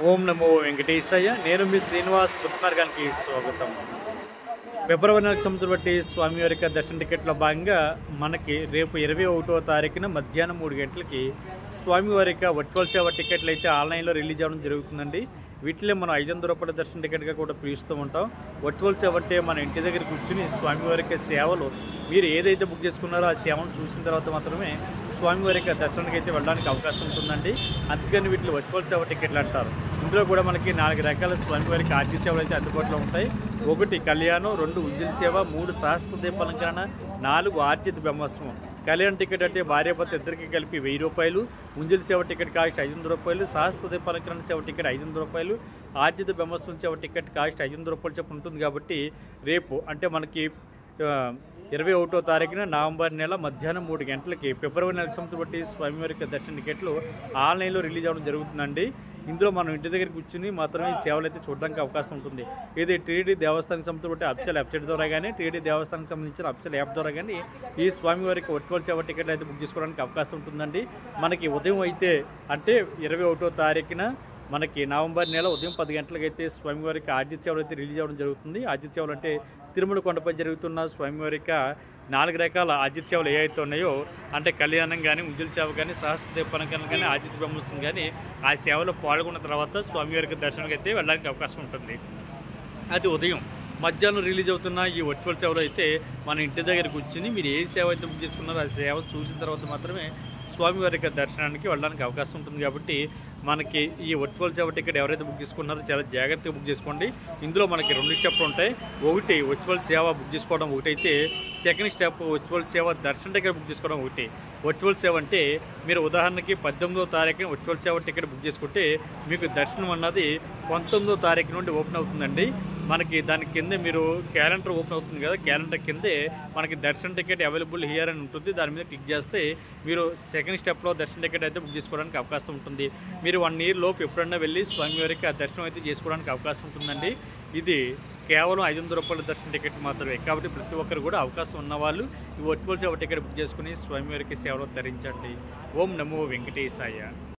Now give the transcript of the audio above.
ఓం నమో వెంకటేశయ్య. నేను మీ శ్రీనివాస్ గురుమార్గానికి స్వాగతం. ఫిబ్రవరి నెలకు సముద్రం బట్టి స్వామివారి యొక్క దర్శన టికెట్లో భాగంగా మనకి రేపు 21వ తారీఖున మధ్యాహ్నం 3 గంటలకి స్వామివారి యొక్క వర్చువల్ సేవ టికెట్లు అయితే ఆన్లైన్లో రిలీజ్ అవ్వడం జరుగుతుందండి. వీటిలో మనం 500 రూపాయల దర్శన టికెట్గా కూడా పిలుస్తూ ఉంటాం. వర్చువల్ సేవ అంటే మన ఇంటి దగ్గర కూర్చుని స్వామివారి యొక్క సేవలు మీరు ఏదైతే బుక్ చేసుకున్నారో ఆ సేవను చూసిన తర్వాత మాత్రమే స్వామివారి యొక్క దర్శనానికి అయితే వెళ్ళడానికి అవకాశం ఉంటుందండి. అందుకని వీటిలో వర్చువల్ సేవ టికెట్లు అంటారు. ఇందులో కూడా మనకి 4 రకాల స్వామివారికి ఆర్జీ సేవలు అయితే అందుబాటులో ఉంటాయి. 1 కళ్యాణం, 2 ఉజ్జల సేవ, 3 సహస్ర దీపాలంకరణ, 4 ఆర్జిత బ్రహ్మోత్సవం. కళ్యాణ టికెట్ అంటే భార్యాభర్త ఇద్దరికి కలిపి 1000 రూపాయలు, ఉంజల సేవ టికెట్ కాస్ట్ 500 రూపాయలు, సహస్ర దీపాలంకరణ సేవ టికెట్ 500 రూపాయలు, ఆర్జిత బ్రహ్మోత్సవం సేవ టికెట్ కాస్ట్ 500 రూపాయలు చెప్పు ఉంటుంది. కాబట్టి రేపు అంటే మనకి 21వ తారీఖున నవంబర్ నెల మధ్యాహ్నం 3 గంటలకి ఫిబ్రవరి నెలకు సంవత్సరం బట్టి స్వామివారి యొక్క దర్శన టికెట్లు ఆన్లైన్లో రిలీజ్ అవ్వడం జరుగుతుందండి. ఇందులో మనం ఇంటి దగ్గర కూర్చుని మాత్రమే ఈ సేవలు అయితే చూడడానికి అవకాశం ఉంటుంది. ఇది టీడీ దేవస్థానం సంస్థ బట్టి అఫిషియల్ వెబ్సైట్ ద్వారా కానీ, టీడీ దేవస్థానానికి సంబంధించిన అఫిషియల్ యాప్ ద్వారా కానీ ఈ స్వామివారికి వర్చువల్ సేవ టికెట్లు అయితే బుక్ చేసుకోవడానికి అవకాశం ఉంటుందండి. మనకి ఉదయం అయితే అంటే 21వ తారీఖున మనకి నవంబర్ నెల ఉదయం 10 గంటలకైతే స్వామివారికి ఆర్జిత సేవలు అయితే రిలీజ్ అవ్వడం జరుగుతుంది. ఆర్జిత సేవలు అంటే తిరుమల కొండపై జరుగుతున్న స్వామివారి యొక్క 4 రకాల ఆర్జిత సేవలు ఏవైతే ఉన్నాయో అంటే కళ్యాణం కానీ, ఉజ్జల సేవ కానీ, సహస్ర దీపాలంకరణ కానీ, ఆర్జిత బ్రహ్మోత్సవం కానీ ఆ సేవలో పాల్గొన్న తర్వాత స్వామివారికి దర్శనానికి అయితే వెళ్ళడానికి అవకాశం ఉంటుంది. అది ఉదయం. మధ్యాహ్నం రిలీజ్ అవుతున్న ఈ వర్చువల్ సేవలో అయితే మన ఇంటి దగ్గర కూర్చుని మీరు ఏ సేవ అయితే బుక్ చేసుకున్నారో ఆ సేవ చూసిన తర్వాత మాత్రమే స్వామివారి యొక్క దర్శనానికి వెళ్ళడానికి అవకాశం ఉంటుంది. కాబట్టి మనకి ఈ వర్చువల్ సేవ టికెట్ ఎవరైతే బుక్ చేసుకున్నారో చాలా జాగ్రత్తగా బుక్ చేసుకోండి. ఇందులో మనకి 2 స్టెప్లు ఉంటాయి. ఒకటి వర్చువల్ సేవ బుక్ చేసుకోవడం ఒకటైతే, సెకండ్ స్టెప్ వర్చువల్ సేవ దర్శన టికెట్ బుక్ చేసుకోవడం ఒకటి. వర్చువల్ సేవ అంటే మీరు ఉదాహరణకి 18వ తారీఖున వర్చువల్ సేవ టికెట్ బుక్ చేసుకుంటే మీకు దర్శనం అన్నది 19వ తారీఖు నుండి ఓపెన్ అవుతుందండి. మనకి దాని కిందే మీరు క్యాలెండర్ ఓపెన్ అవుతుంది కదా, క్యాలెండర్ కిందే మనకి దర్శన టికెట్ అవైలబుల్ హియర్ అని ఉంటుంది. దాని మీద క్లిక్ చేస్తే మీరు సెకండ్ స్టెప్లో దర్శన టికెట్ అయితే బుక్ చేసుకోవడానికి అవకాశం ఉంటుంది. మీరు 1 ఇయర్ లోపు ఎప్పుడన్నా వెళ్ళి స్వామివారికి ఆ దర్శనం అయితే చేసుకోవడానికి అవకాశం ఉంటుందండి. ఇది కేవలం 500 రూపాయల దర్శన టికెట్ మాత్రమే. కాబట్టి ప్రతి ఒక్కరు కూడా అవకాశం ఉన్నవాళ్ళు ఈ వర్చువల్ సేవ టికెట్ బుక్ చేసుకుని స్వామివారికి సేవలు తరించండి. ఓం నమో వెంకటేశాయ.